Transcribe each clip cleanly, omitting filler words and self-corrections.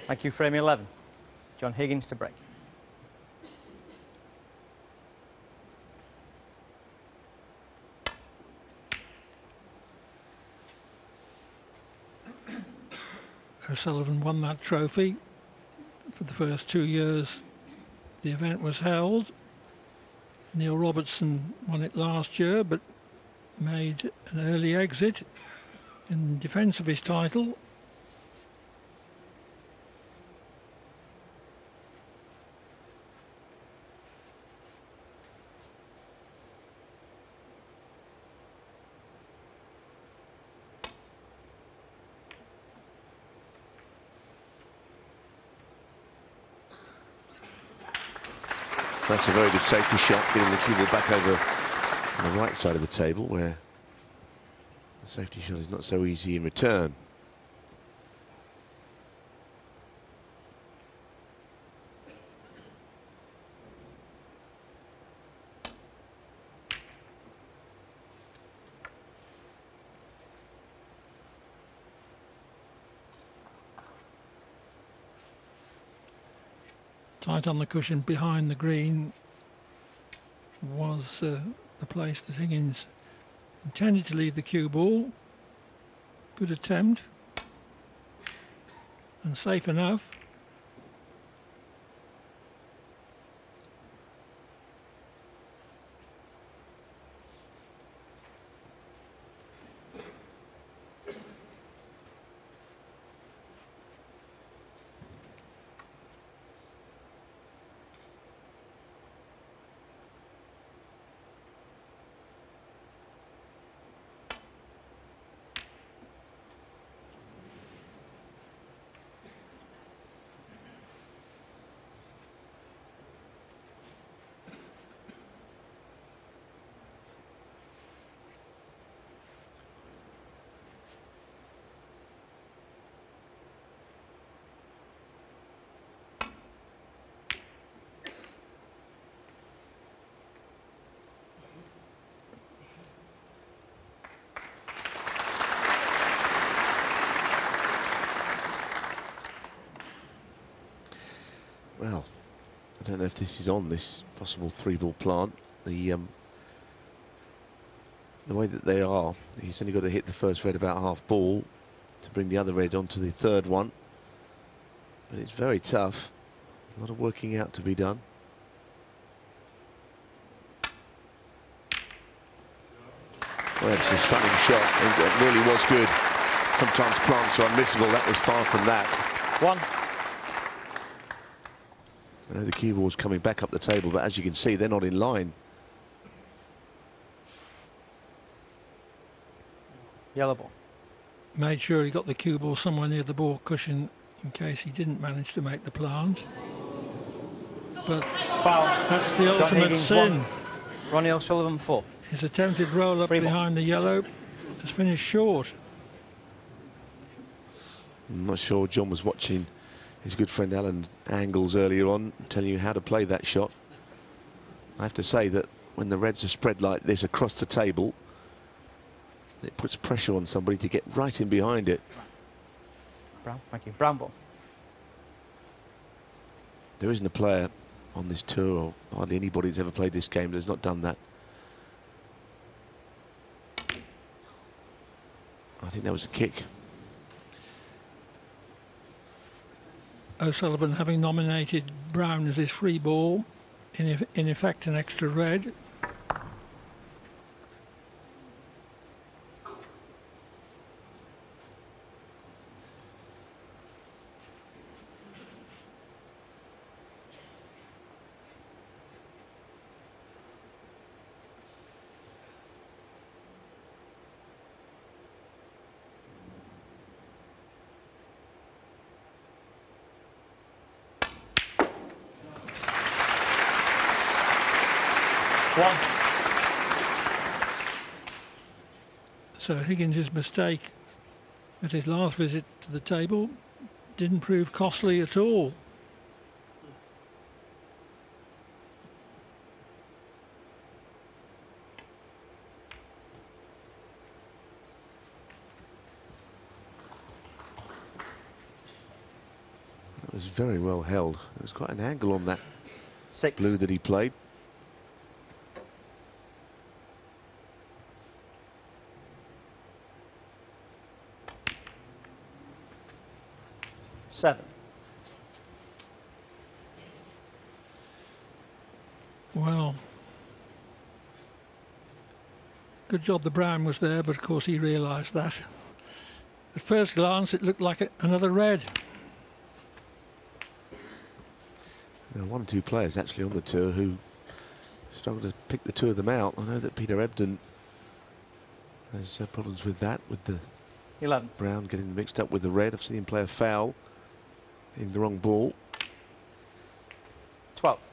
Thank you, frame 11. John Higgins to break. O'Sullivan won that trophy for the first 2 years the event was held. Neil Robertson won it last year, but made an early exit in defence of his title. That's a very good safety shot, getting the cue ball back over on the right side of the table, where the safety shot is not so easy in return. Tight on the cushion behind the green was the place that Higgins intended to leave the cue ball. Good attempt and safe enough. Well, I don't know if this is on this possible 3-ball plant. The way that they are, he's only got to hit the first red about half ball to bring the other red onto the third one. But it's very tough. A lot of working out to be done. Well, it's a stunning shot. It really was good. Sometimes plants are unmissable. That was far from that. One. I know the cue ball's coming back up the table, but as you can see, they're not in line. Yellow ball. Made sure he got the cue ball somewhere near the ball cushion in case he didn't manage to make the plant. But foul. That's the John ultimate Higgins, sin. 1. Ronnie O'Sullivan 4. His attempted roll up behind the yellow has finished short. I'm not sure John was watching his good friend Alan Angles earlier on, telling you how to play that shot. I have to say that when the reds are spread like this across the table, it puts pressure on somebody to get right in behind it. Brown, thank you. Brown ball. There isn't a player on this tour, or hardly anybody that's ever played this game, that has not done that. I think that was a kick. O'Sullivan having nominated Brown as his free ball, in effect an extra red. So Higgins' mistake at his last visit to the table didn't prove costly at all. That was very well held. There was quite an angle on that 6. blue that he played. Seven. Well, good job the brown was there, but of course he realised that. At first glance it looked like another red. There are 1 or 2 players actually on the tour who struggled to pick the 2 of them out. I know that Peter Ebdon has problems with that, with the 11. brown getting mixed up with the red. I've seen him play a foul, hitting the wrong ball. 12.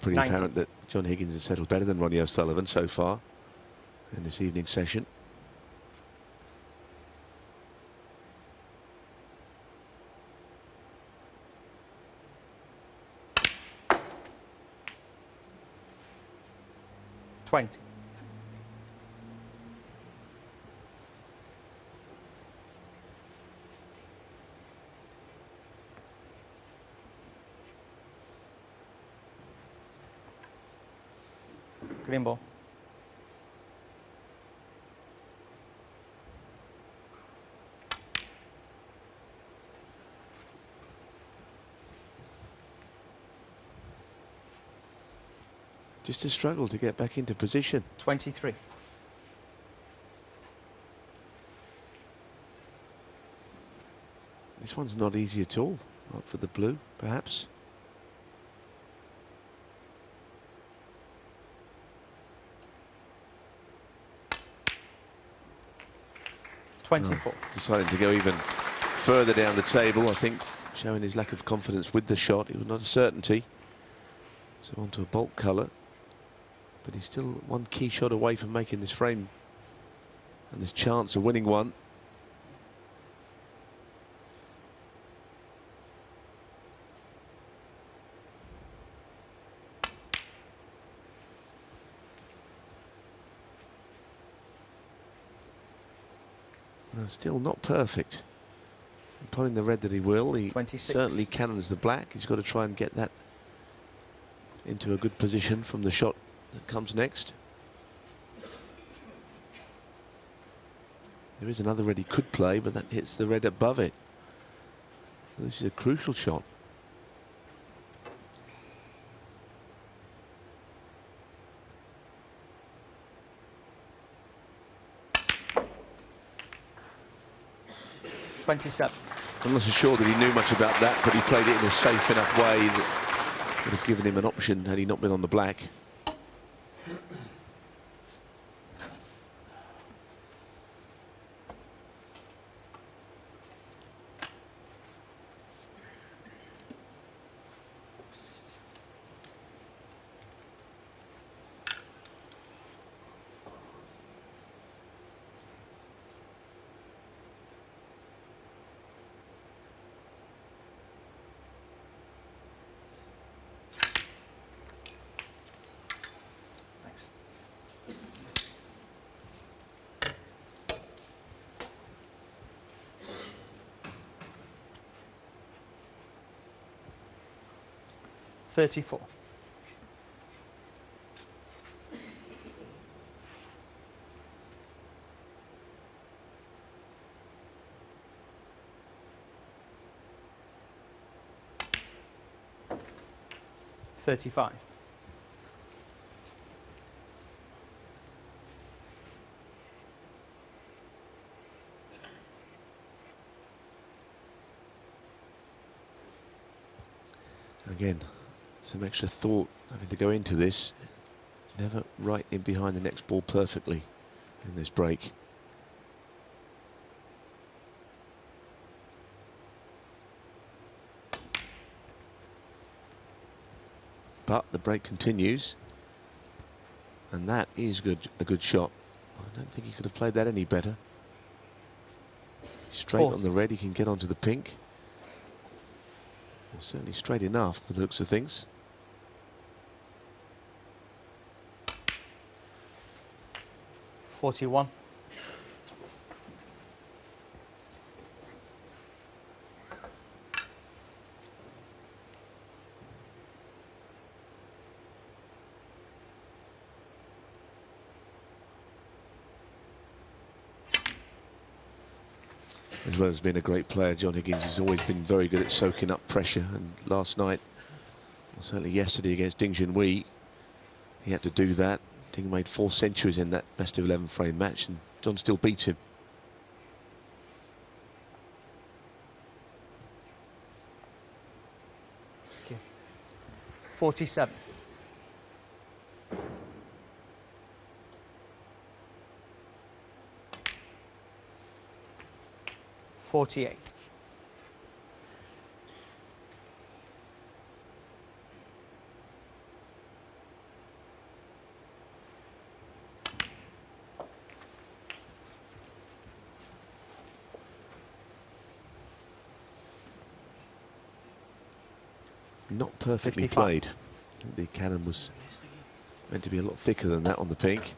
Pretty 90. apparent that John Higgins has settled better than Ronnie O'Sullivan so far in this evening session. $20. Green ball. Just a struggle to get back into position. 23. This one's not easy at all. Up for the blue, perhaps. $24. Decided to go even further down the table, I think, showing his lack of confidence with the shot. It was not a certainty. So onto a bulk colour. But he's still 1 key shot away from making this frame and this chance of winning one. Still not perfect. Pulling the red that he will, he 26. certainly cannons the black. He's got to try and get that into a good position from the shot that comes next. There is another red he could play, but that hits the red above it. This is a crucial shot. $27. I'm not so sure that he knew much about that, but he played it in a safe enough way that would have given him an option had he not been on the black. Thanks. $34. $35. Again, some extra thought having to go into this. Never right in behind the next ball perfectly in this break. But the break continues, and that is a good shot. I don't think he could have played that any better. Straight 40. on the red, he can get onto the pink. Well, certainly straight enough by the looks of things. $41. As well as being a great player, John Higgins has always been very good at soaking up pressure, and last night, or certainly yesterday against Ding Junhui, he had to do that. Ding made 4 centuries in that best of 11 frame match, and John still beats him. Thank you. 47. $48. Not perfectly 55. played. I think the cannon was meant to be a lot thicker than that on the pink.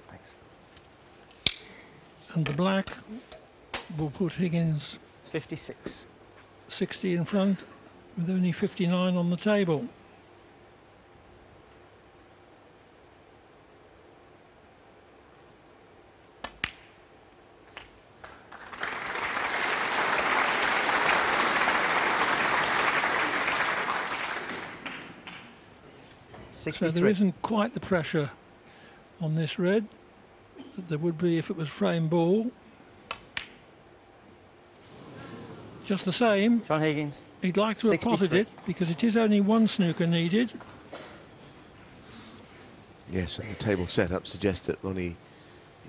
Thanks. And the black will put Higgins 56. 60 in front with only 59 on the table. So 63. there isn't quite the pressure on this red that there would be if it was frame ball. Just the same, John Higgins. he'd like to have potted 63. it because it is only one snooker needed. Yes, and the table setup suggests that Ronnie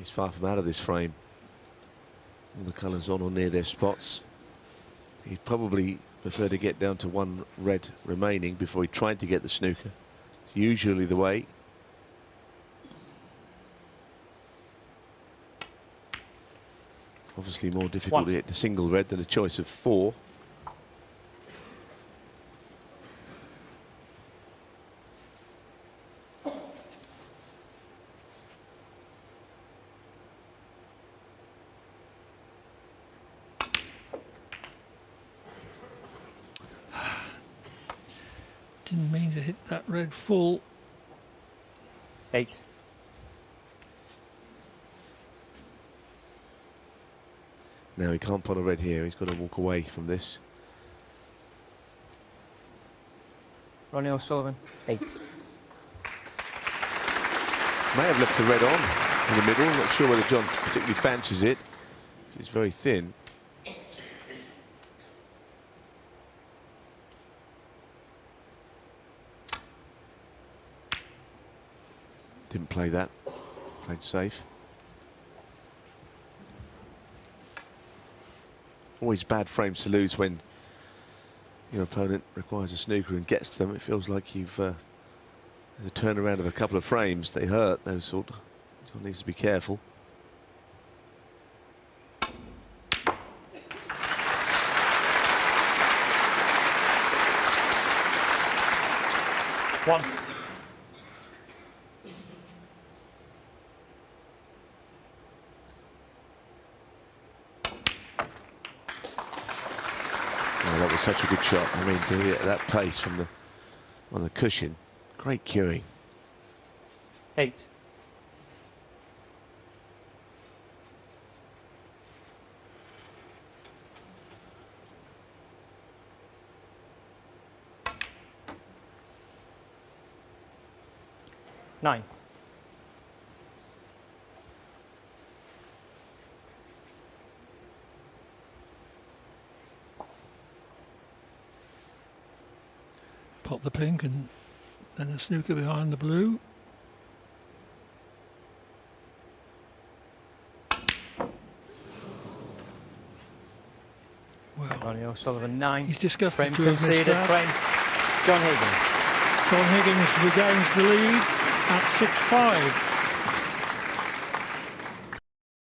is far from out of this frame. All the colours on or near their spots. He'd probably prefer to get down to one red remaining before he tried to get the snooker. It's usually the way. Obviously more difficult to hit the single red than a choice of 4. Didn't mean to hit that red full. 8. Now he can't pot a red here, he's got to walk away from this. Ronnie O'Sullivan. 8. May have left the red on in the middle, not sure whether John particularly fancies it. It's very thin. Didn't play that, played safe. Always bad frames to lose when your opponent requires a snooker and gets them. It feels like you've there's a turnaround of a couple of frames. They hurt, those sort. John needs to be careful. One. Oh, that was such a good shot. I mean, to hit it at that pace from the on the cushion, great cueing. 8. Nine. Pop the pink and then a snooker behind the blue. Well, Ronnie O'Sullivan 9. he's disgusted Frame to have missed conceded. that. Frame. John Higgins. John Higgins regains the lead at 6-5.